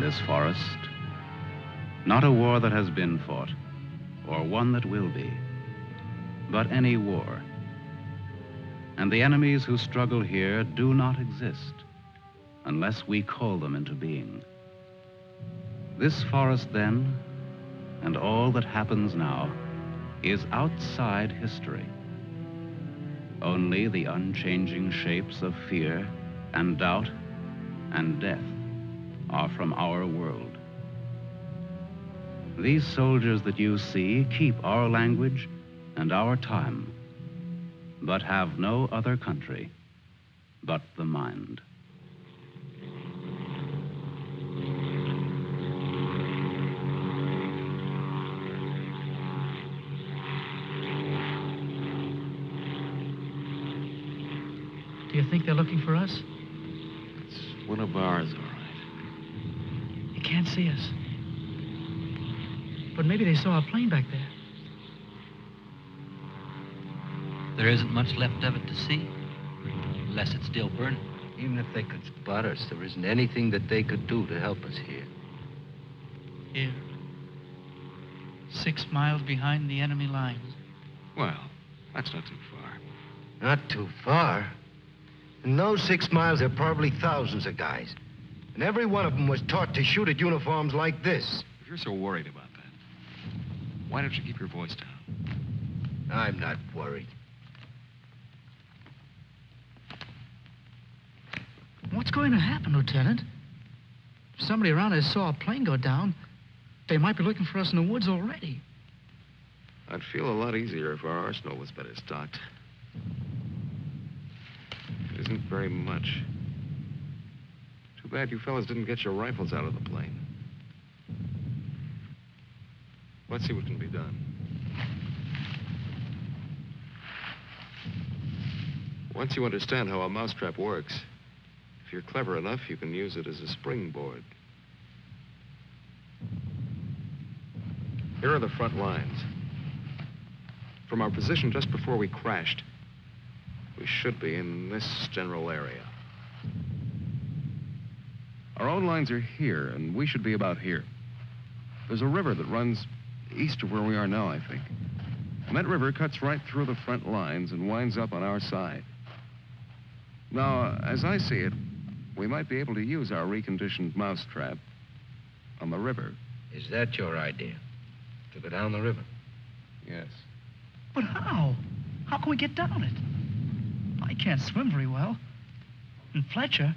this forest. Not a war that has been fought, or one that will be, but any war. And the enemies who struggle here do not exist unless we call them into being. This forest, then, and all that happens now, is outside history. Only the unchanging shapes of fear and doubt and death are from our world. These soldiers that you see keep our language and our time, but have no other country but the mind. Do you think they're looking for us? It's one of ours, all right. You can't see us. But maybe they saw a plane back there. There isn't much left of it to see, unless it's still burning. Even if they could spot us, there isn't anything that they could do to help us here. Here. 6 miles behind the enemy lines. Well, that's not too far. Not too far. In those 6 miles, there are probably thousands of guys. And every one of them was taught to shoot at uniforms like this. If you're so worried about that, why don't you keep your voice down? I'm not worried. What's going to happen, Lieutenant? If somebody around us saw a plane go down, they might be looking for us in the woods already. I'd feel a lot easier if our arsenal was better stocked. It isn't very much. Too bad you fellas didn't get your rifles out of the plane. Let's see what can be done. Once you understand how a mousetrap works, if you're clever enough, you can use it as a springboard. Here are the front lines. From our position just before we crashed, we should be in this general area. Our own lines are here, and we should be about here. There's a river that runs east of where we are now, I think. And that river cuts right through the front lines and winds up on our side. Now, as I see it, we might be able to use our reconditioned mousetrap on the river. Is that your idea? To go down the river? Yes. But how? How can we get down it? I can't swim very well. And Fletcher...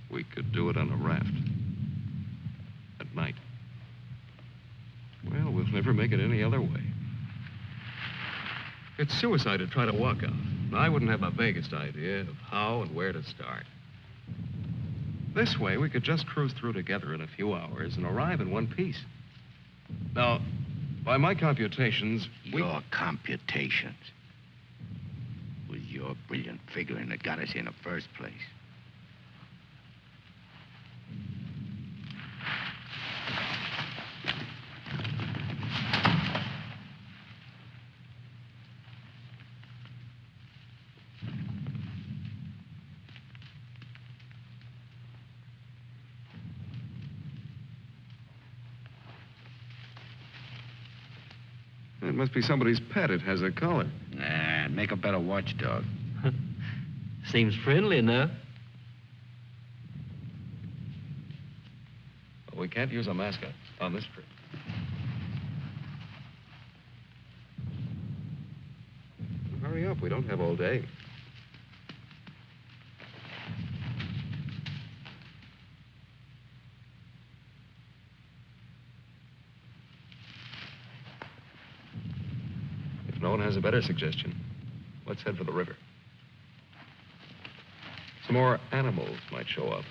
We could do it on a raft. At night. Well, we'll never make it any other way. It's suicide to try to walk out. I wouldn't have the vaguest idea of how and where to start. This way, we could just cruise through together in a few hours and arrive in one piece. Now, by my computations, Your computations? It was your brilliant figuring that got us here in the first place. It must be somebody's pet. It has a collar. Nah, make a better watchdog. Seems friendly enough. But we can't use a mascot on this trip. Hurry up. We don't have all day. If no one has a better suggestion, let's head for the river. Some more animals might show up.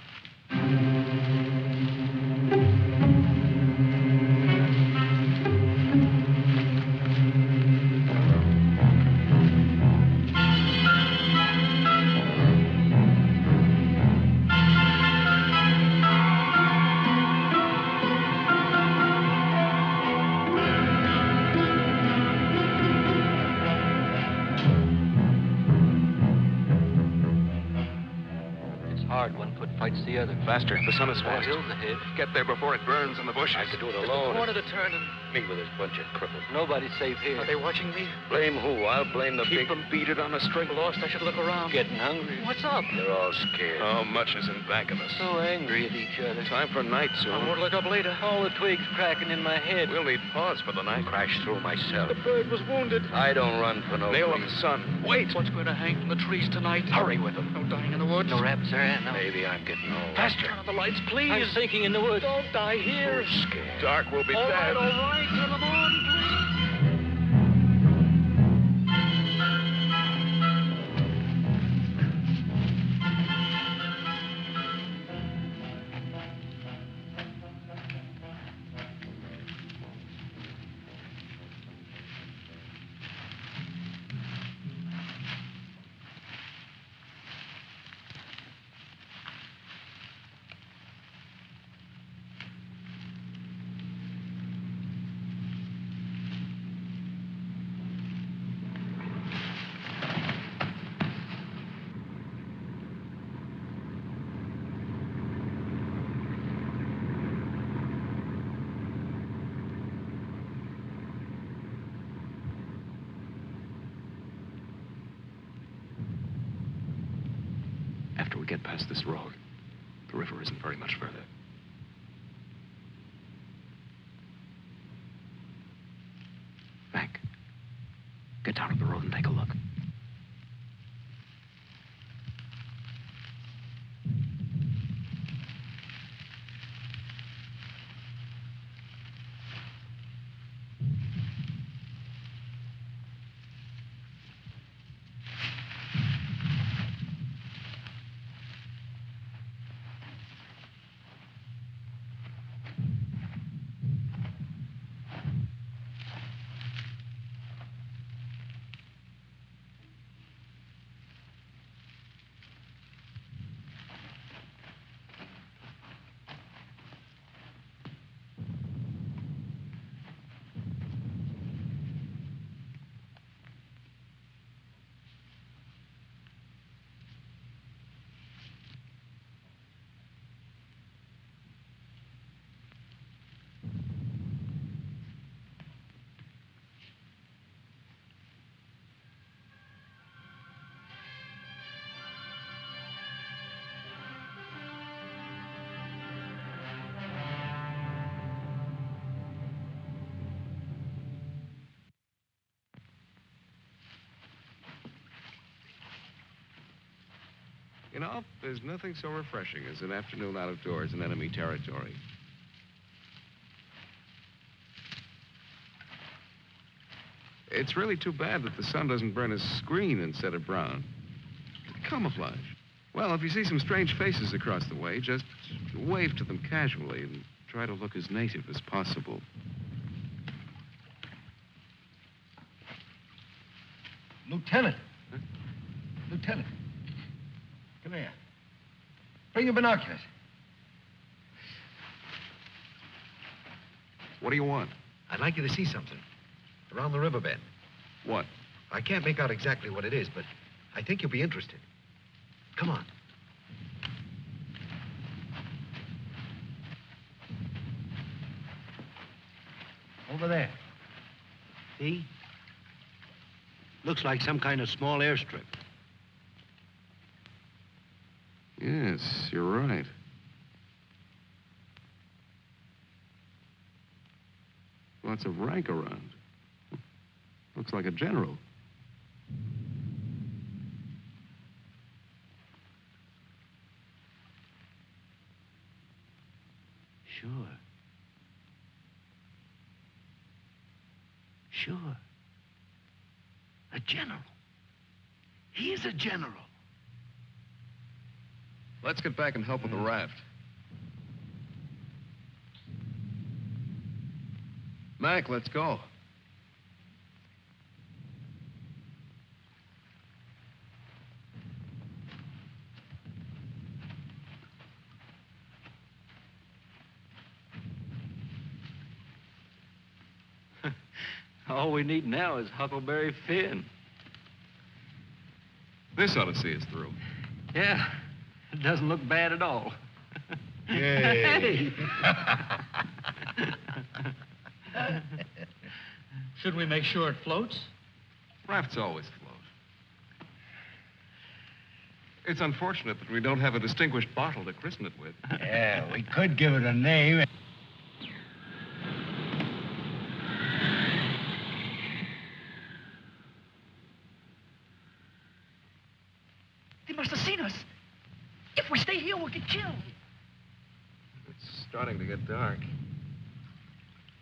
White's the other. Faster. The sun is More fast. hills ahead. Get there before it burns in the bushes. I could do it Just alone. a corner to turn and Me with this bunch of cripples. nobody's safe here. Are they watching me? Blame who? I'll blame the Keep big... them beat it on a string. Lost, I should look around. Getting hungry. What's up? They're all scared. How much is in back of us? So angry at each other. Time for night I soon. won't look up later. All the twigs cracking in my head. We'll need pause for the night. Crash through myself. The bird was wounded. I don't run for no Nail of reason. the sun. Wait! What's going to hang from the trees tonight? Hurry with them. No dying in the woods. No rap, sir. No. Maybe I'm getting old. Faster. Turn on the lights, please. I'm sinking in the woods. Don't die here. Scared. Dark will be All bad. right. Turn them on, please. After we get past this road, the river isn't very much further. Mac, get down to the road and take a look. You know, there's nothing so refreshing as an afternoon out of doors in enemy territory. It's really too bad that the sun doesn't burn his screen instead of brown. Camouflage. Well, if you see some strange faces across the way, just wave to them casually and try to look as native as possible. Lieutenant. Huh? Lieutenant. Come here. Bring your binoculars. What do you want? I'd like you to see something. Around the riverbed. What? I can't make out exactly what it is, but I think you'll be interested. Come on. Over there. See? Looks like some kind of small airstrip. Yes, you're right. Lots of rank around. Looks like a general. Sure. Sure. A general. He's a general. Let's get back and help with the raft. Mac, let's go. All we need now is Huckleberry Finn. This ought to see us through. Yeah. It doesn't look bad at all. Yay. Should we make sure it floats? Rafts always float. It's unfortunate that we don't have a distinguished bottle to christen it with. Yeah, we could give it a name. They must have seen us. If we stay here, we'll get killed. It's starting to get dark.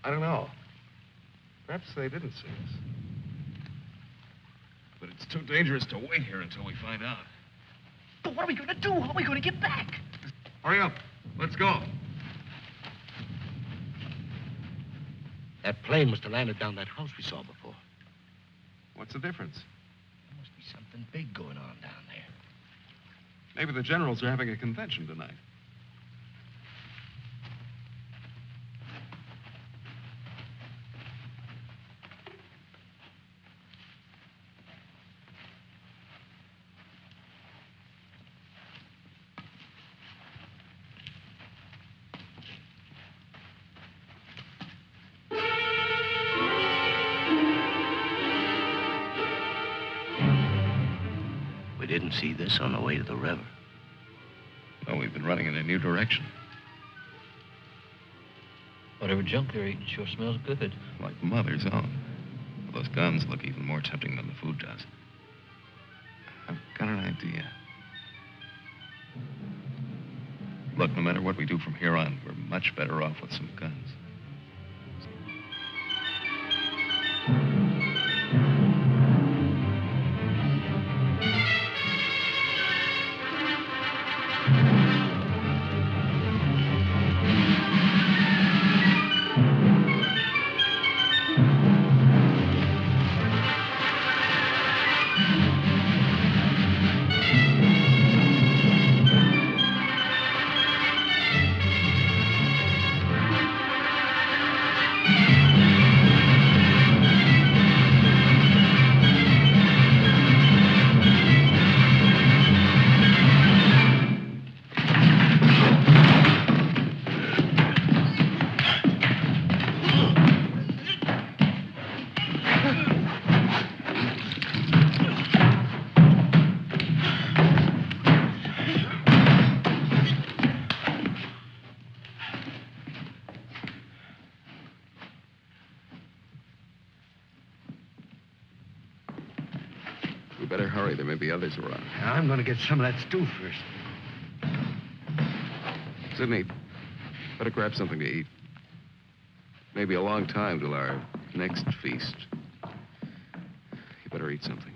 I don't know. Perhaps they didn't see us. But it's too dangerous to wait here until we find out. But what are we going to do? How are we going to get back? Hurry up. Let's go. That plane must have landed down that house we saw before. What's the difference? There must be something big going on down there. Maybe the generals are having a convention tonight. We didn't see this on the way to the river. No, we've been running in a new direction. Whatever junk they're eating sure smells good. Like Mother's own. Those guns look even more tempting than the food does. I've got an idea. Look, no matter what we do from here on, we're much better off with some guns. We better hurry. There may be others around. I'm going to get some of that stew first. Sidney, better grab something to eat. Maybe a long time till our next feast. You better eat something.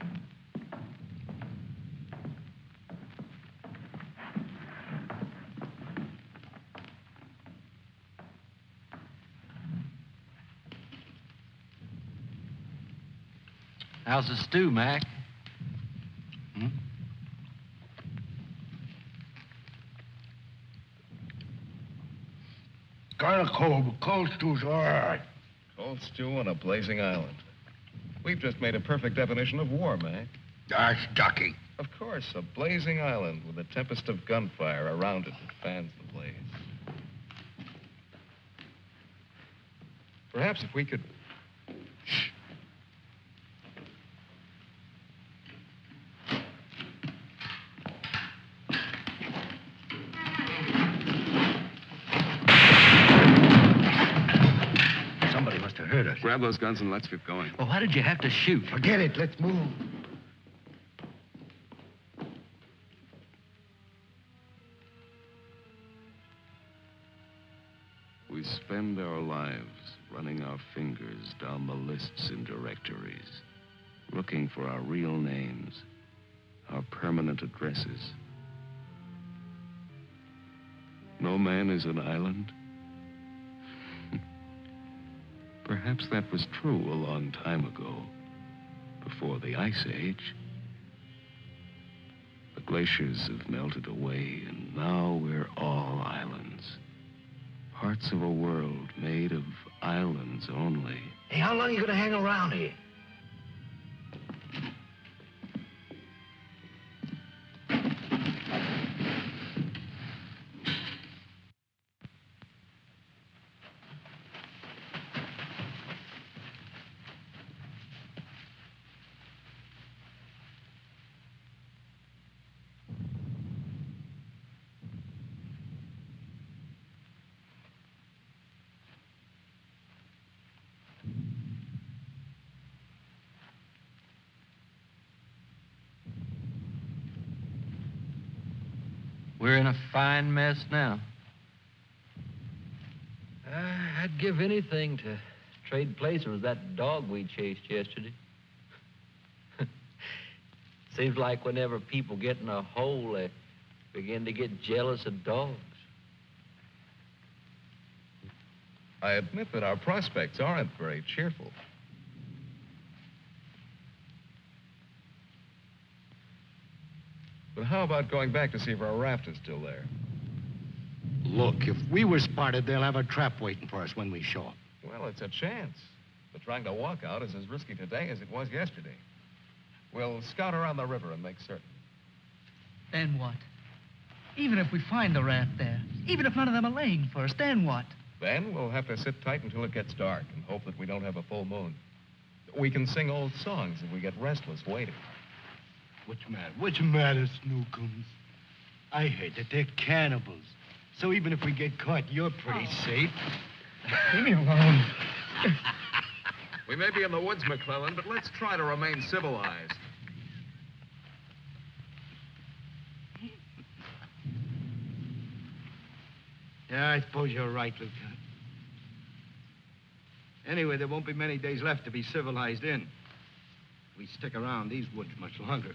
How's the stew, Mac? Kind of cold, but cold stew's all right. Cold stew on a blazing island. We've just made a perfect definition of war, Mac. That's ducky. Of course, a blazing island with a tempest of gunfire around it that fans the blaze. Perhaps if we could... Shh. Somebody must have heard us. Grab those guns and let's get going. Well, why did you have to shoot? Forget it. Let's move. We spend our lives running our fingers down the lists in directories, looking for our real names, our permanent addresses. No man is an island. Perhaps that was true a long time ago, before the Ice Age. The glaciers have melted away, and now we're all islands. Parts of a world made of islands only. Hey, how long are you going to hang around here? We're in a fine mess now. I'd give anything to trade places with that dog we chased yesterday. Seems like whenever people get in a hole, they begin to get jealous of dogs. I admit that our prospects aren't very cheerful. But how about going back to see if our raft is still there? Look, if we were spotted, they'll have a trap waiting for us when we show up. Well, it's a chance. But trying to walk out is as risky today as it was yesterday. We'll scout around the river and make certain. Then what? Even if we find the raft there, even if none of them are laying for us, then what? Then we'll have to sit tight until it gets dark and hope that we don't have a full moon. We can sing old songs if we get restless waiting. What's the matter, Snookums? I heard that they're cannibals. So even if we get caught, you're pretty safe. Leave me alone. We may be in the woods, McClellan, but let's try to remain civilized. Yeah, I suppose you're right, Lieutenant. Anyway, there won't be many days left to be civilized in. We stick around these woods much longer.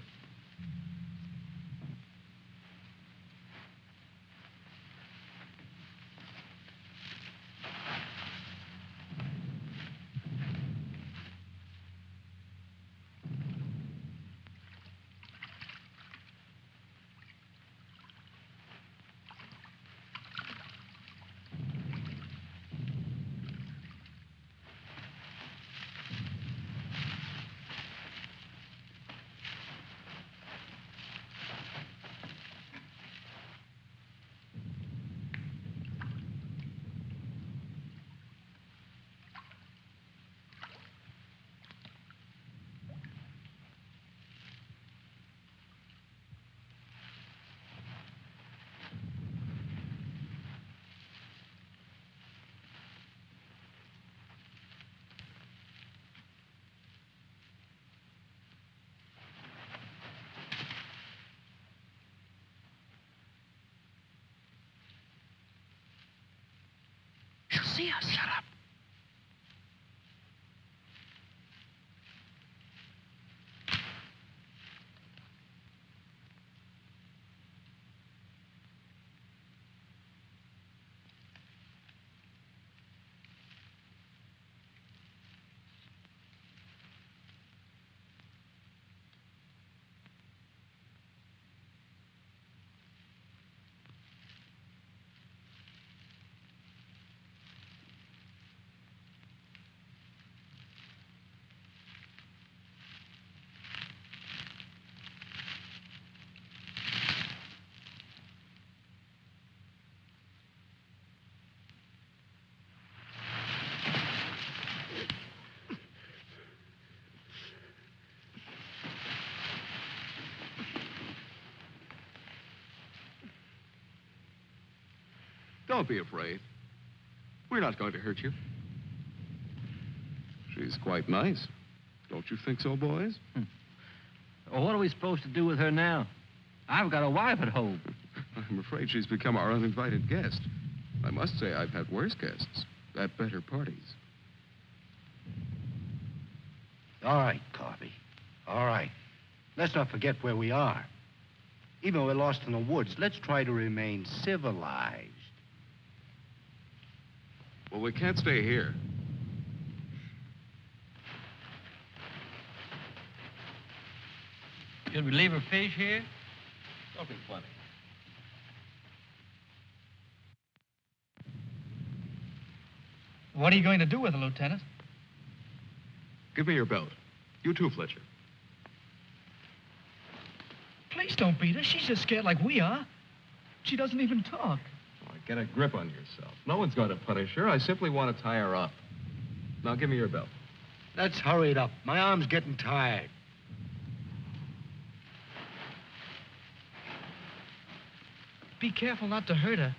She'll see us. Shut up. Don't be afraid. We're not going to hurt you. She's quite nice. Don't you think so, boys? Well, what are we supposed to do with her now? I've got a wife at home. I'm afraid she's become our uninvited guest. I must say I've had worse guests at better parties. All right, Corby. All right. Let's not forget where we are. Even though we're lost in the woods, let's try to remain civilized. Well, we can't stay here. Should we leave her fish here? Don't be funny. What are you going to do with her, Lieutenant? Give me your belt. You too, Fletcher. Please don't beat her. She's just scared like we are. She doesn't even talk. Oh, get a grip on yourself. No one's going to punish her. I simply want to tie her up. Now, give me your belt. Let's hurry it up. My arm's getting tired. Be careful not to hurt her.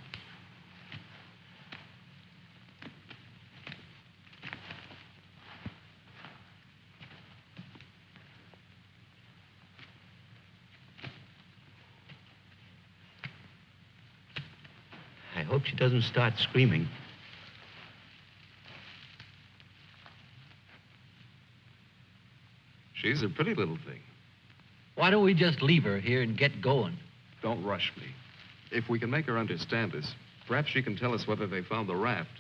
hope she doesn't start screaming. She's a pretty little thing. Why don't we just leave her here and get going? Don't rush me. If we can make her understand us, perhaps she can tell us whether they found the raft.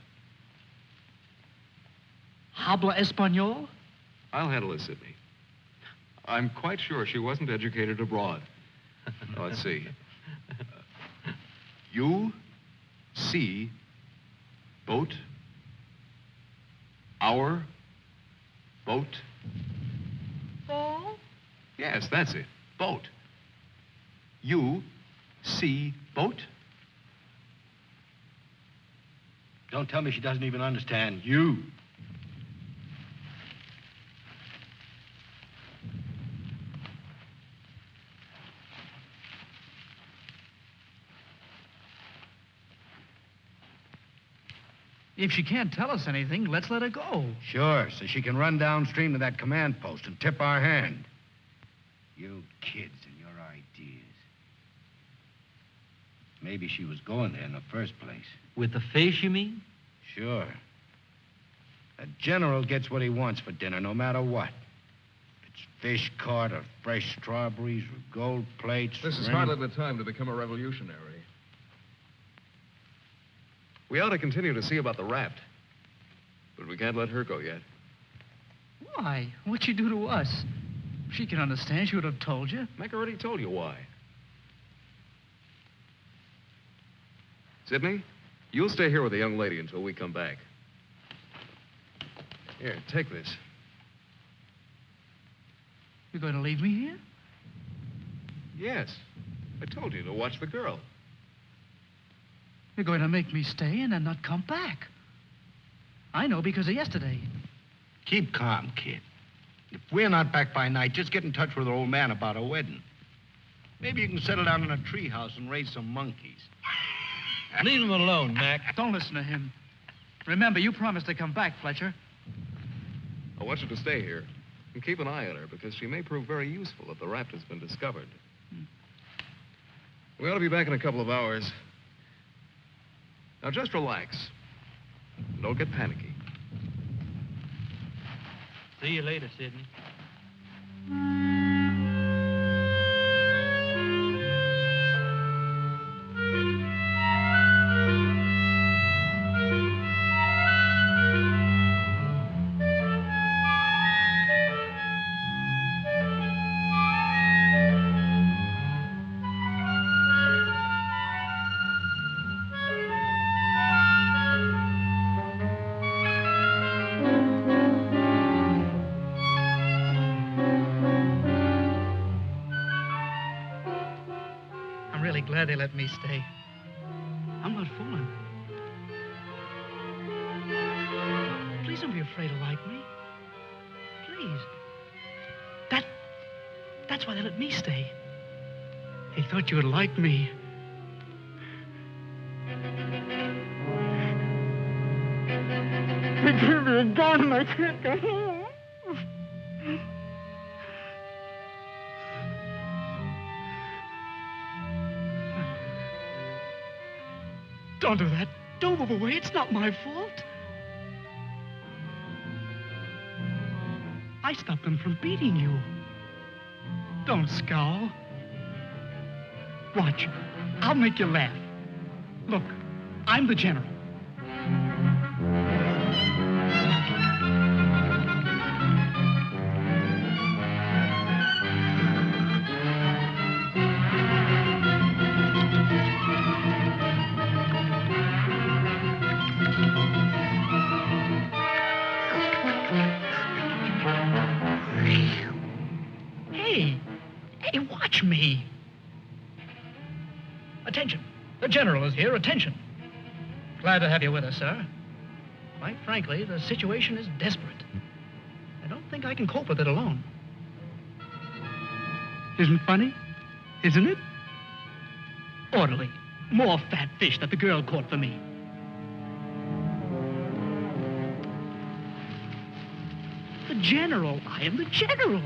Habla Espanol? I'll handle it, Sidney. I'm quite sure she wasn't educated abroad. Now, let's see. You see boat, our boat. Oh? Yes, that's it. Boat. You see boat. Don't tell me she doesn't even understand you. If she can't tell us anything, let's let her go. Sure, so she can run downstream to that command post and tip our hand. You kids and your ideas. Maybe she was going there in the first place. With the fish, you mean? Sure. A general gets what he wants for dinner, no matter what. If it's fish caught or fresh strawberries or gold plates. This is or any- hardly the time to become a revolutionary. We ought to continue to see about the raft. But we can't let her go yet. Why? What'd she do to us? If she can understand, she would have told you. Mac already told you why. Sidney, you'll stay here with the young lady until we come back. Here, take this. You're going to leave me here? Yes. I told you to watch the girl. You're going to make me stay and then not come back. I know because of yesterday. Keep calm, kid. If we're not back by night, just get in touch with our old man about a wedding. Maybe you can settle down in a treehouse and raise some monkeys. Leave him alone, Mac. Don't listen to him. Remember, you promised to come back, Fletcher. I want you to stay here and keep an eye on her because she may prove very useful if the raft has been discovered. We ought to be back in a couple of hours. Now, just relax. Don't get panicky. See you later, Sidney. I'm really glad they let me stay. I'm not fooling. Please don't be afraid to like me. Please. That's why they let me stay. They thought you would like me. They gave me a gun and I can't go home. Don't do that. Don't move away. It's not my fault. I stopped them from beating you. Don't scowl. Watch. I'll make you laugh. Look, I'm the general. Hey, watch me. Attention. The general is here. Attention. Glad to have you with us, sir. Quite frankly, the situation is desperate. I don't think I can cope with it alone. Isn't funny? Isn't it? Orderly. More fat fish that the girl caught for me. The general. I am the general.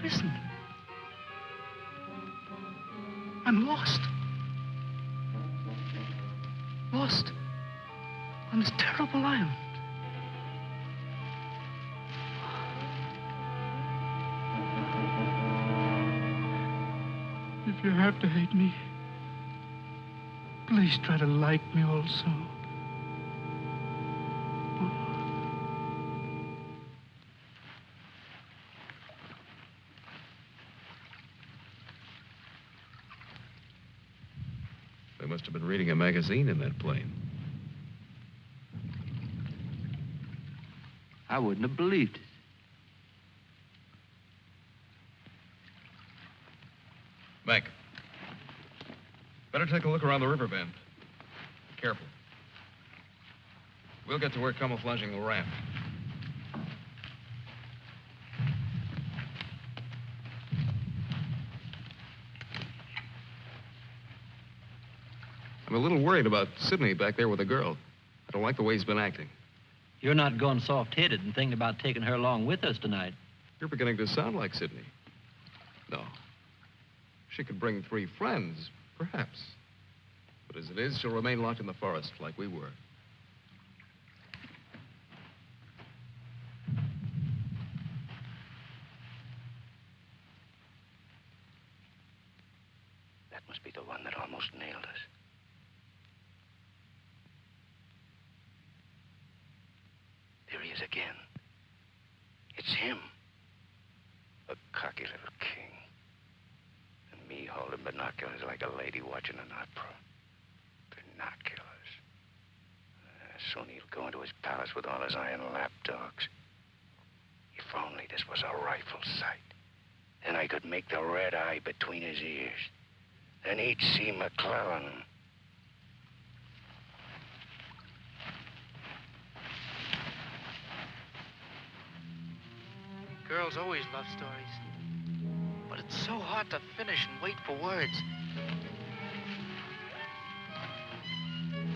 Listen. I'm lost. Lost on this terrible island. If you have to hate me, please try to like me also. They must have been reading a magazine in that plane. I wouldn't have believed it. Mac, better take a look around the river bend. Be careful. We'll get to work camouflaging the raft. I'm a little worried about Sidney back there with the girl. I don't like the way he's been acting. You're not going soft-headed and thinking about taking her along with us tonight. You're beginning to sound like Sidney. No. She could bring 3 friends, perhaps. But as it is, she'll remain locked in the forest like we were. That must be the one that almost nailed us. There he is again. It's him. A cocky little king. And me holding binoculars like a lady watching an opera. Binoculars. Soon he'll go into his palace with all his iron lapdogs. If only this was a rifle sight. Then I could make the red eye between his ears. Then he'd see McClellan. Girls always love stories. But it's so hard to finish and wait for words.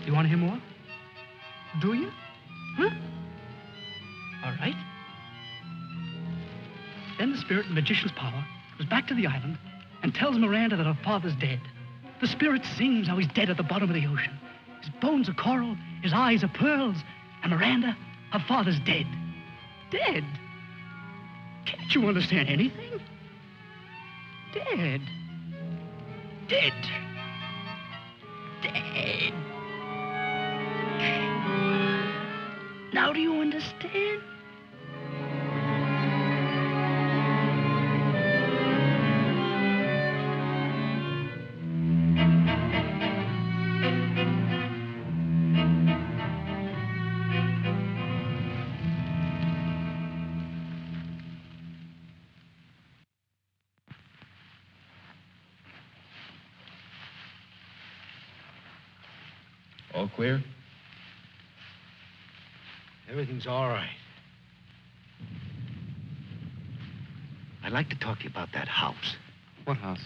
You want to hear more? Do you? Huh? All right. Then the spirit in the magician's power goes back to the island and tells Miranda that her father's dead. The spirit sings how he's dead at the bottom of the ocean. His bones are coral, his eyes are pearls, and Miranda, her father's dead. Dead? Can't you understand anything? Dead. Dead. Dead. Now do you understand? All clear? Everything's all right. I'd like to talk to you about that house. What house?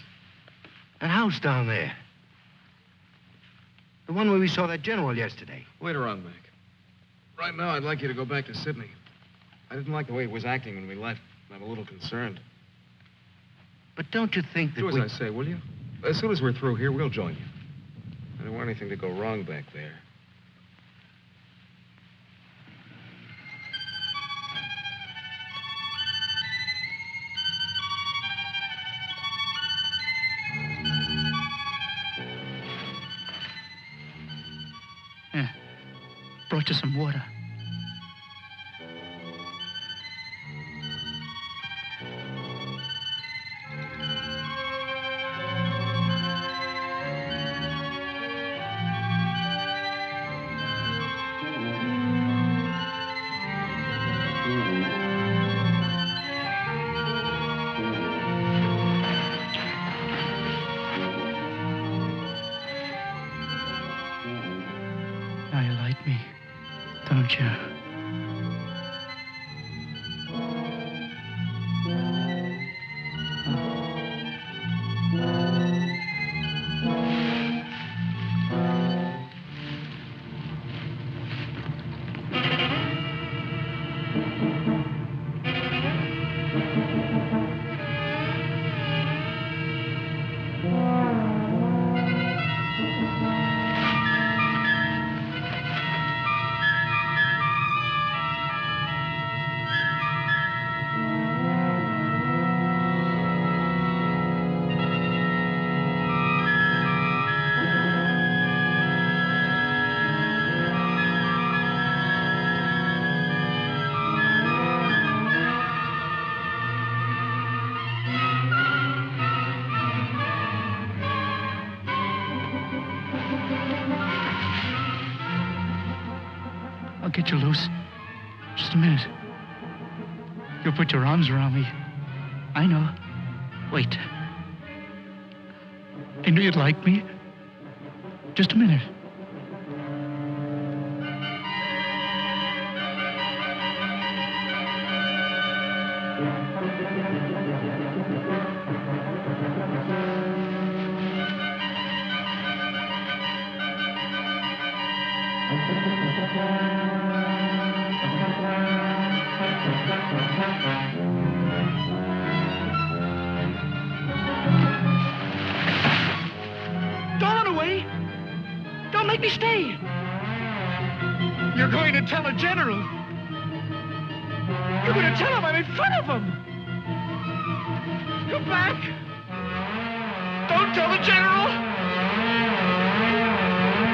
That house down there. The one where we saw that general yesterday. Later on, Mac. Right now, I'd like you to go back to Sydney. I didn't like the way he was acting when we left. I'm a little concerned. But don't you think that Do as I say, will you? As soon as we're through here, we'll join you. I don't want anything to go wrong back there. Yeah. Brought you some water. Now you like me, don't you? get you loose. Just a minute. You'll put your arms around me. I know. Wait. I knew you'd like me. Just a minute. Don't run away. Don't make me stay. You're going to tell a general. You're going to tell him I'm in front of him. Come back. Don't tell the general.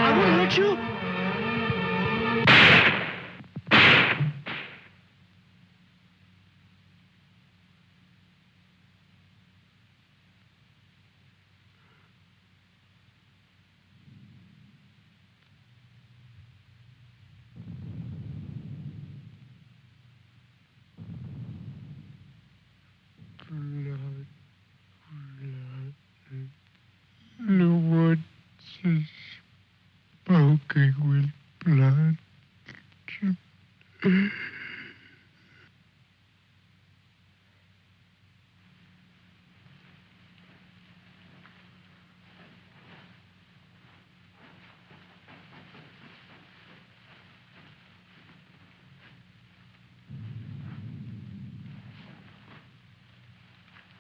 I won't hurt you. The woods is smoking with blood.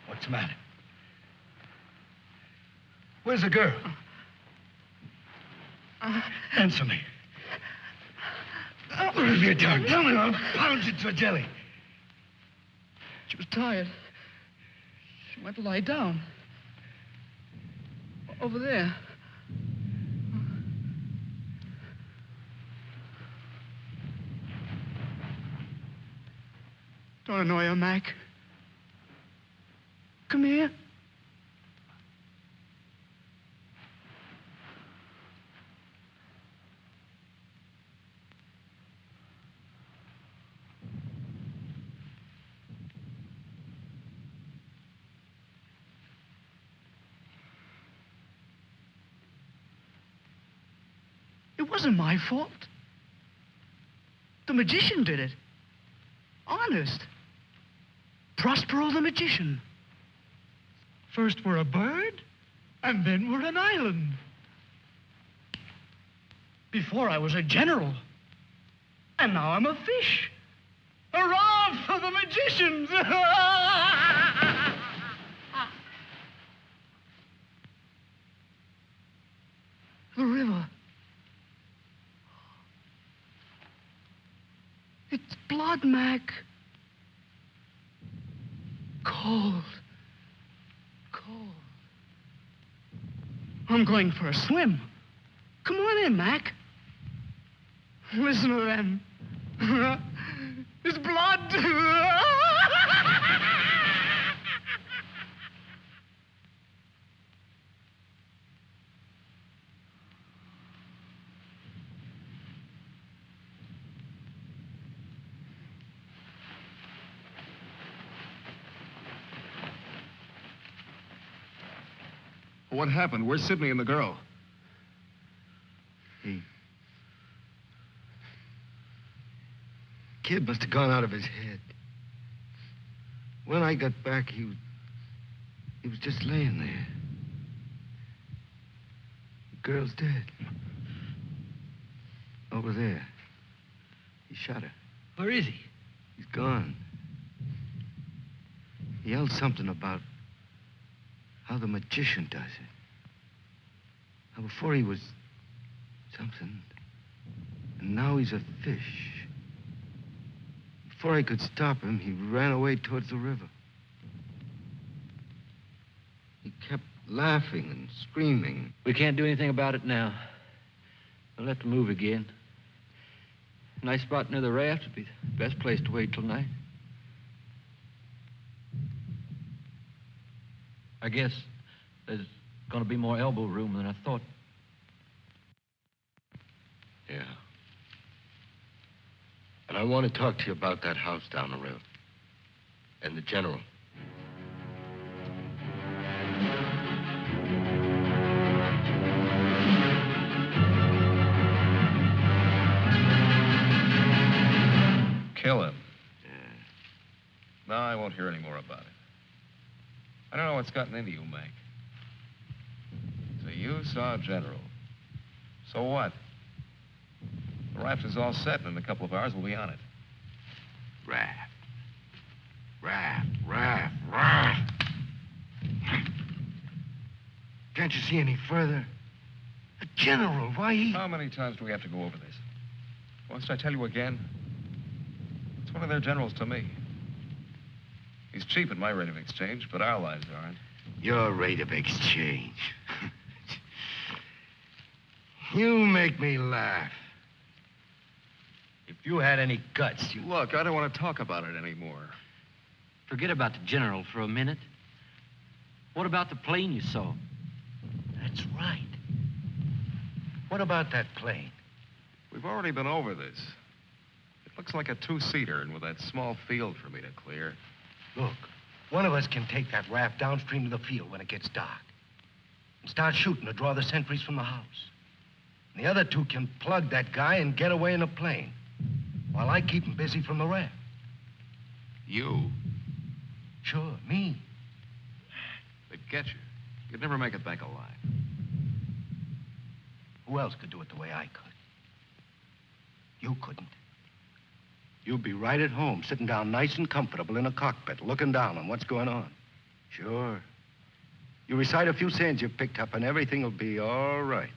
What's the matter? Where's the girl? Answer me. Where's your tongue? Tell me, I'll pound you to a jelly. She was tired. She went to lie down. Over there. Don't annoy her, Mac. Come here. It wasn't my fault. The magician did it. Honest. Prospero the magician. First we're a bird, and then we're an island. Before I was a general, and now I'm a fish. Hurrah for the magicians! The river. It's blood, Mac. Cold. Cold. I'm going for a swim. Come on in, Mac. Listen to them. It's blood. What happened? Where's Sidney and the girl? Kid must have gone out of his head. When I got back, he was just laying there. The girl's dead. Over there. He shot her. Where is he? He's gone. He yelled something about how the magician does it. Now, before he was something, and now he's a fish. Before I could stop him, he ran away towards the river. He kept laughing and screaming. We can't do anything about it now. We'll have to move again. Nice spot near the raft would be the best place to wait till night. I guess there's going to be more elbow room than I thought. Yeah. I want to talk to you about that house down the river. And the general. Kill him. No, I won't hear any more about it. I don't know what's gotten into you, Mac. So you saw General. So what? The raft is all set, and in a couple of hours we'll be on it. Raft. Raft. Can't you see any further? The general, why he... How many times do we have to go over this? Must I tell you again? It's one of their generals to me. He's cheap at my rate of exchange, but our lives aren't. Your rate of exchange. You make me laugh. If you had any guts, you... Look, I don't want to talk about it anymore. Forget about the general for a minute. What about the plane you saw? That's right. What about that plane? We've already been over this. It looks like a two-seater, and with that small field for me to clear. Look, one of us can take that raft downstream to the field when it gets dark and start shooting to draw the sentries from the house. And the other two can plug that guy and get away in a plane while I keep him busy from the raft. You? Sure, me. They'd get you. You'd never make it back alive. Who else could do it the way I could? You couldn't. You'd be right at home, sitting down nice and comfortable in a cockpit, looking down on what's going on. Sure. You recite a few sayings you've picked up, and everything will be all right.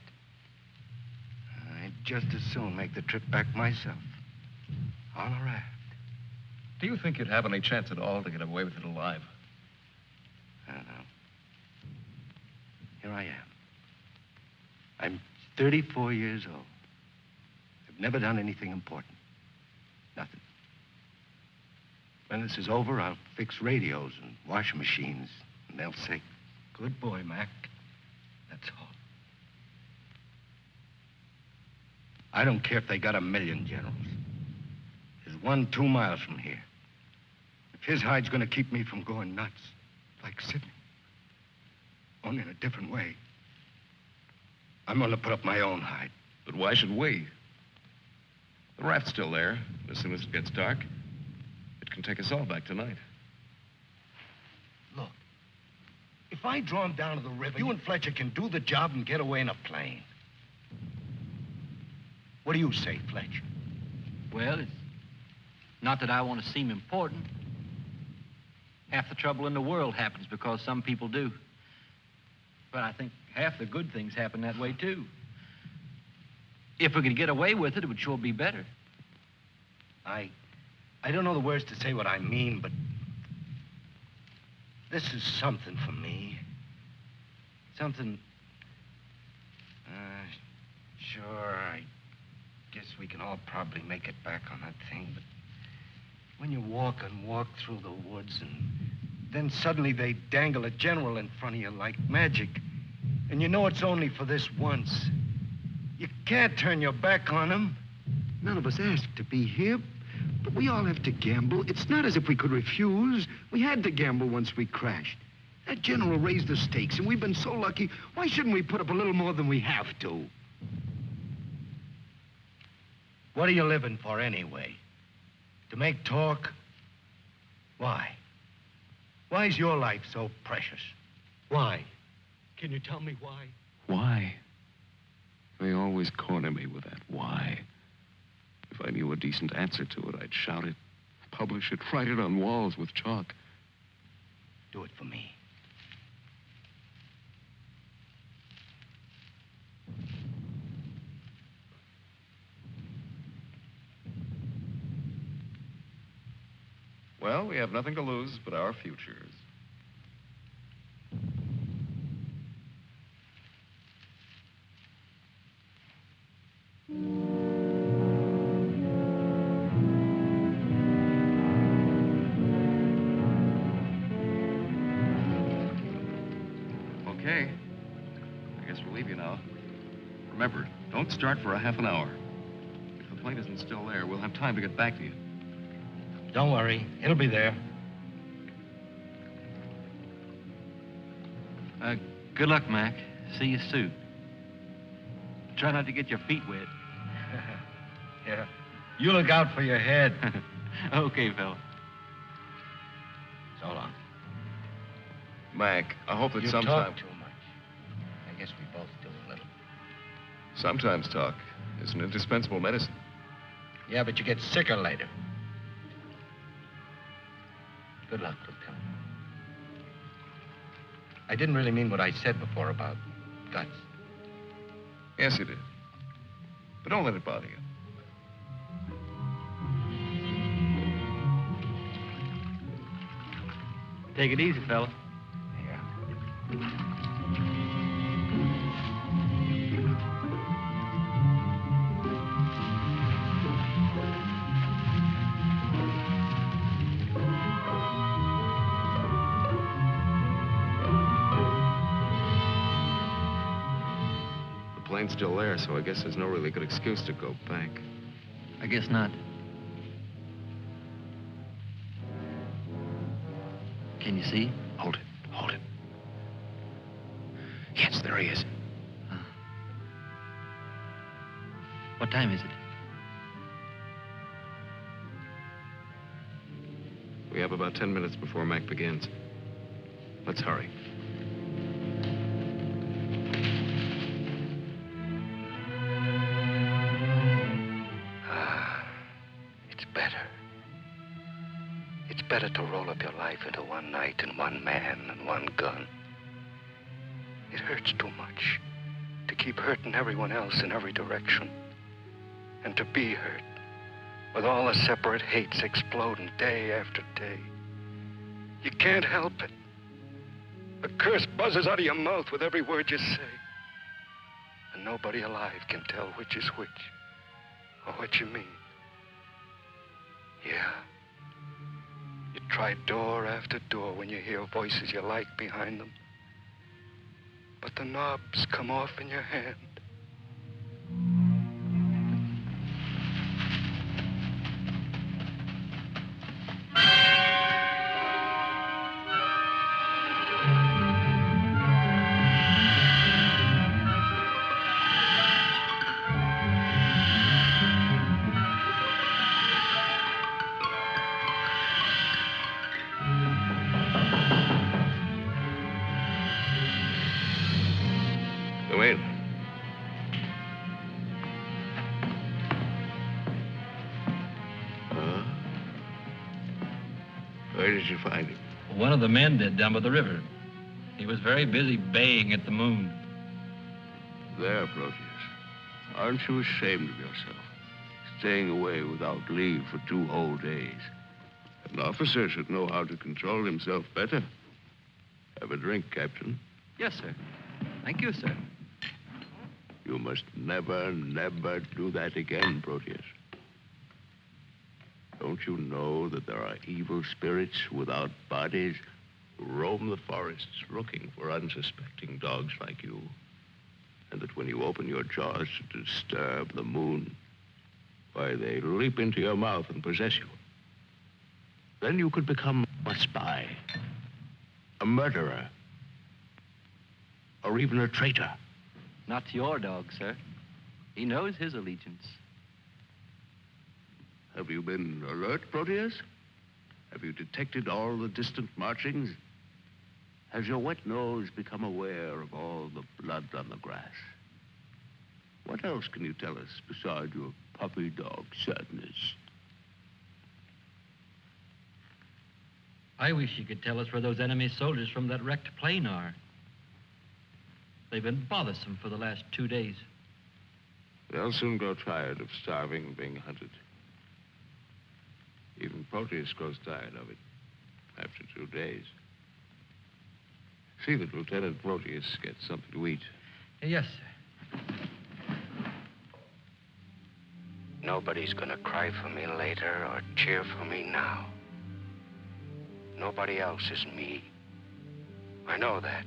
I'd just as soon make the trip back myself. On a raft. Do you think you'd have any chance at all to get away with it alive? I don't know. Here I am. I'm 34 years old. I've never done anything important. Nothing. When this is over, I'll fix radios and washing machines, and they'll say, "Good boy, Mac." That's all. I don't care if they got 1,000,000 generals. There's one 2 miles from here. If his hide's gonna keep me from going nuts, like Sidney, only in a different way, I'm gonna put up my own hide. But why should we? The raft's still there. As soon as it gets dark, it can take us all back tonight. Look, if I draw him down to the river, you and Fletcher can do the job and get away in a plane. What do you say, Fletcher? Well, it's not that I want to seem important. Half the trouble in the world happens because some people do. But I think half the good things happen that way, too. If we could get away with it, it would sure be better. I don't know the words to say what I mean, but this is something for me. Something... Sure, I guess we can all probably make it back on that thing, but when you walk and walk through the woods and then suddenly they dangle a general in front of you like magic, and you know it's only for this once, you can't turn your back on him. None of us asked to be here, but we all have to gamble. It's not as if we could refuse. We had to gamble once we crashed. That general raised the stakes, and we've been so lucky. Why shouldn't we put up a little more than we have to? What are you living for anyway? To make talk? Why? Why is your life so precious? Why? Can you tell me why? Why? They always corner me with that why. If I knew a decent answer to it, I'd shout it, publish it, write it on walls with chalk. Do it for me. Well, we have nothing to lose but our futures. Okay. I guess we'll leave you now. Remember, don't start for a half an hour. If the plane isn't still there, we'll have time to get back to you. Don't worry. It'll be there. Good luck, Mac. See you soon. Try not to get your feet wet. Yeah. You look out for your head. Okay, fella. So long. Mac, I hope that You sometime... talk too much. I guess we both do a little. Sometimes talk is an indispensable medicine. Yeah, but you get sicker later. Good luck, Lieutenant. I didn't really mean what I said before about guts. Yes, you did. But don't let it bother you. Take it easy, fella. The plane's still there, so I guess there's no really good excuse to go back. I guess not. Can you see? Hold it. Hold it. Yes, there he is. What time is it? We have about 10 minutes before Mac begins. Let's hurry. It's better. It's better to roll up your life into one night and one man and one gun. It hurts too much to keep hurting everyone else in every direction. And to be hurt with all the separate hates exploding day after day. You can't help it. A curse buzzes out of your mouth with every word you say. And nobody alive can tell which is which or what you mean. Yeah. You try door after door when you hear voices you like behind them. But the knobs come off in your hand. Come in. Where did you find him? One of the men did down by the river. He was very busy baying at the moon. There, Proteus. Aren't you ashamed of yourself? Staying away without leave for 2 whole days. An officer should know how to control himself better. Have a drink, Captain. Yes, sir. Thank you, sir. You must never, never do that again, Proteus. Don't you know that there are evil spirits without bodies who roam the forests looking for unsuspecting dogs like you? And that when you open your jaws to disturb the moon, why, they leap into your mouth and possess you. Then you could become a spy, a murderer, or even a traitor. Not to your dog, sir. He knows his allegiance. Have you been alert, Proteus? Have you detected all the distant marchings? Has your wet nose become aware of all the blood on the grass? What else can you tell us besides your puppy dog sadness? I wish you could tell us where those enemy soldiers from that wrecked plane are. They've been bothersome for the last 2 days. They'll soon grow tired of starving and being hunted. Even Proteus grows tired of it after 2 days. See that Lieutenant Proteus gets something to eat. Yes, sir. Nobody's gonna cry for me later or cheer for me now. Nobody else is me. I know that.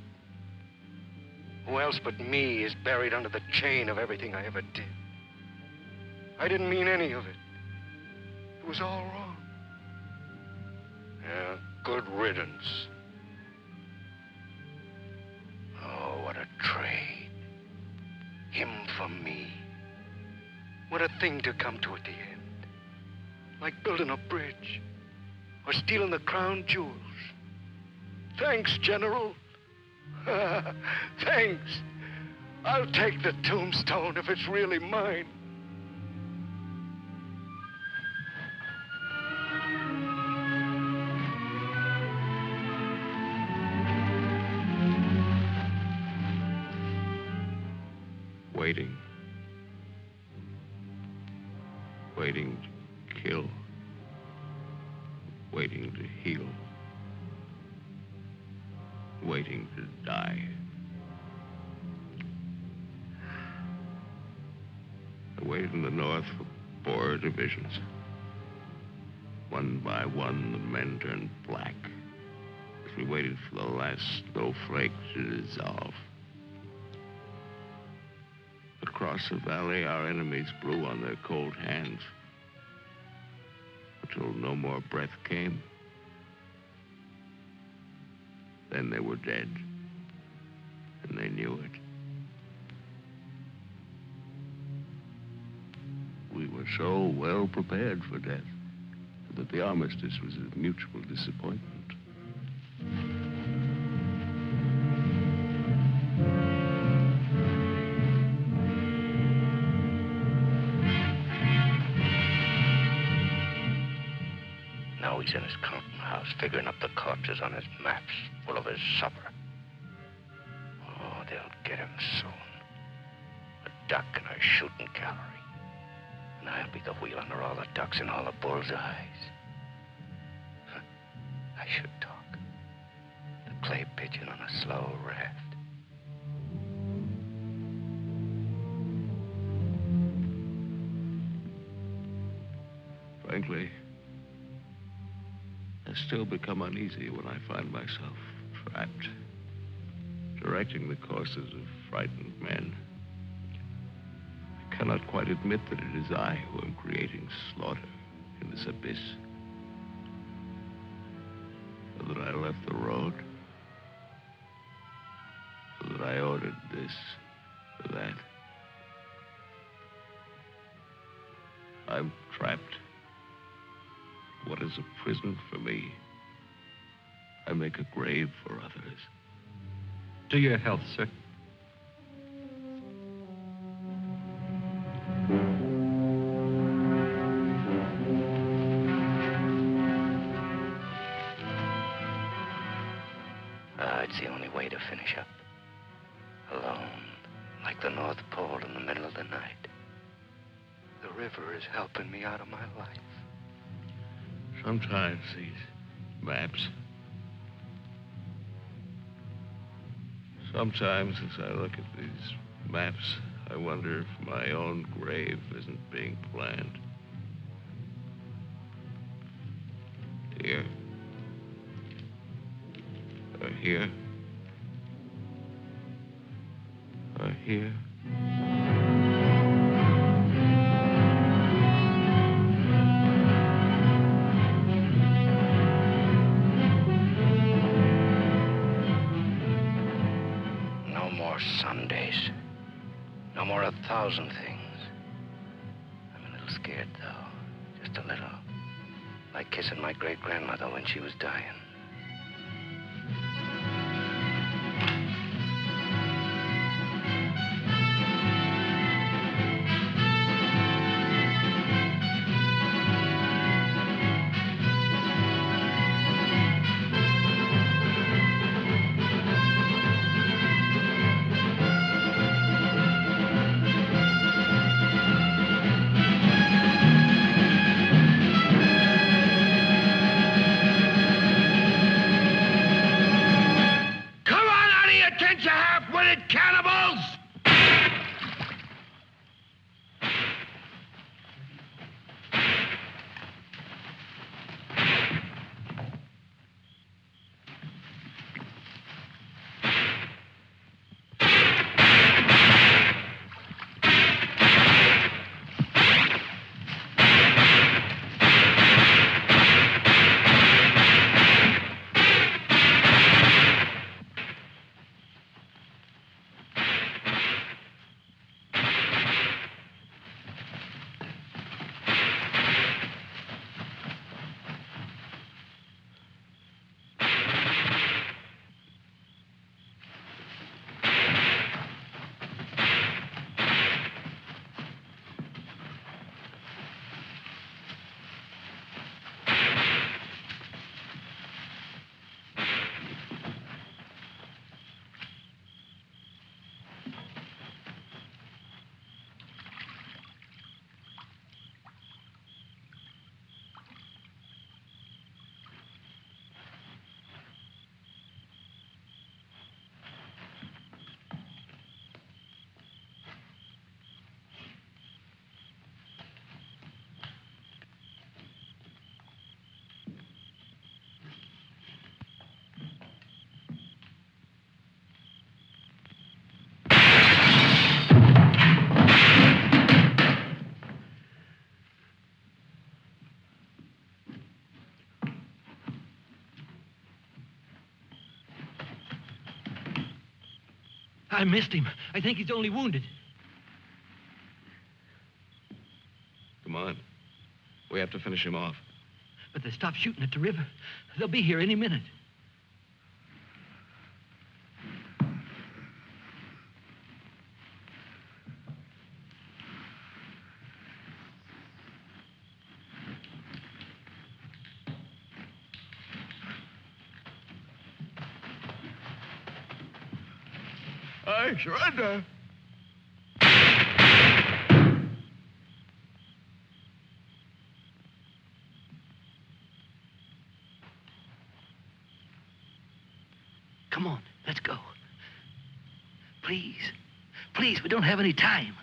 Who else but me is buried under the chain of everything I ever did? I didn't mean any of it. It was all wrong. Yeah, good riddance. Oh, what a trade. Him for me. What a thing to come to at the end. Like building a bridge. Or stealing the crown jewels. Thanks, General. Thanks. I'll take the tombstone if it's really mine. Waiting. Waiting to kill. Waiting to heal. Waiting to die. I waited in the north for 4 divisions. One by one, the men turned black as we waited for the last snowflake to dissolve. Across the valley, our enemies blew on their cold hands until no more breath came. Then they were dead, and they knew it. We were so well prepared for death that the armistice was a mutual disappointment. Now he's in his counting house, figuring up the corpses on his maps, full of his supper. Oh, they'll get him soon. A duck in a shooting gallery. And I'll be the wheel under all the ducks and all the bull's eyes. I should talk. The clay pigeon on a slow raft. Frankly, I still become uneasy when I find myself trapped, directing the courses of frightened men. I cannot quite admit that it is I who am creating slaughter in this abyss. So that I left the road. So that I ordered this or that. I'm trapped. What is a prison for me? I make a grave for others. To your health, sir. It's the only way to finish up. Alone, like the North Pole in the middle of the night. The river is helping me out of my life. Sometimes these maps. Sometimes as I look at these maps, I wonder if my own grave isn't being planned. Here. Or here. Or here. No more Sundays. No more 1,000 things. I'm a little scared, though. Just a little. Like kissing my great-grandmother when she was dying. Cannibals! I missed him. I think he's only wounded. Come on. We have to finish him off. But they stopped shooting at the river. They'll be here any minute. I surrender. Come on, let's go. Please, please, we don't have any time.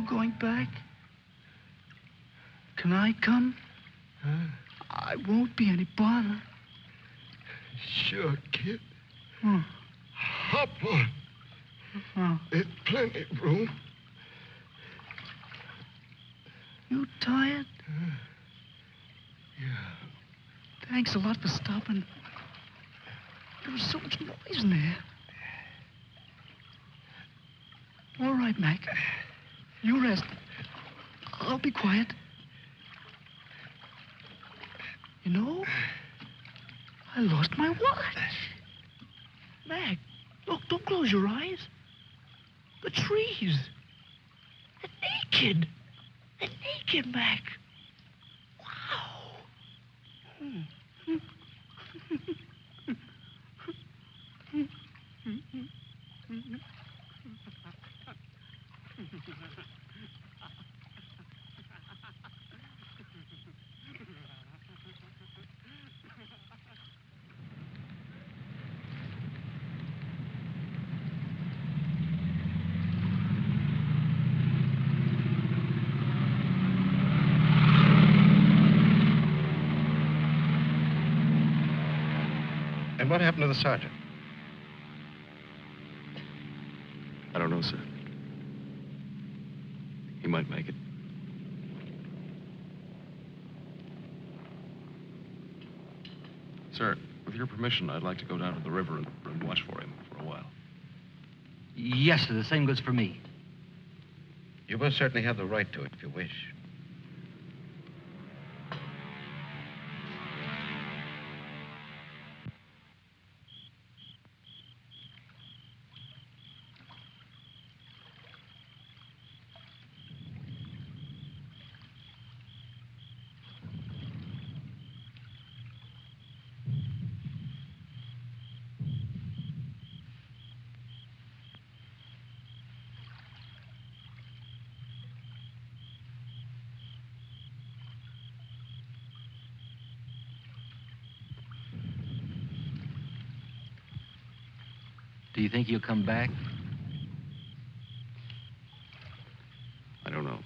Going back? Can I come? I won't be any bother. Sure, kid. Oh. Hop on. There's plenty of room. You tired? Yeah. Thanks a lot for stopping. There was so much noise in there. All right, Mac. You rest. I'll be quiet. You know, I lost my watch. Mac, look, don't close your eyes. The trees. They're naked. They're naked, Mac. Wow. And what happened to the sergeant? I don't know, sir. He might make it. Sir, with your permission, I'd like to go down to the river and watch for him for a while. Yes, sir. The same goes for me. You will certainly have the right to it if you wish. Do you think he'll come back? I don't know.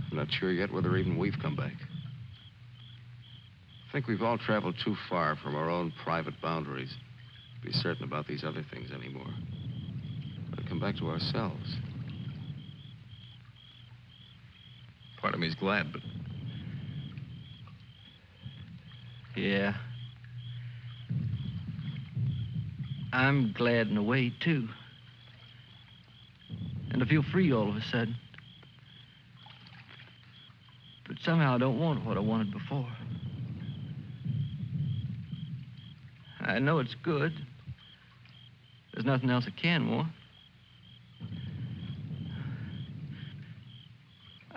I'm not sure yet whether even we've come back. I think we've all traveled too far from our own private boundaries to be certain about these other things anymore. But come back to ourselves. Part of me's glad, but... Yeah. I'm glad in a way, too. And I feel free all of a sudden. But somehow I don't want what I wanted before. I know it's good. There's nothing else I can want.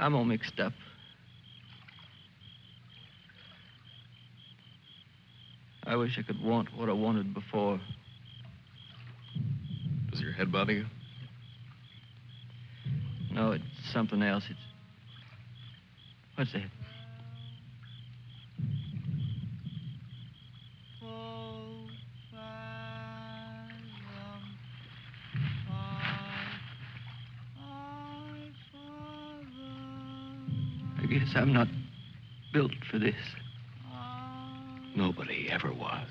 I'm all mixed up. I wish I could want what I wanted before. Does your head bother you? No, it's something else. It's... What's that? I guess I'm not built for this. Nobody ever was.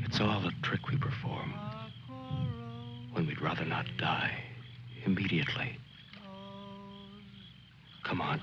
It's all a trick we perform. When we'd rather not die immediately. Come on.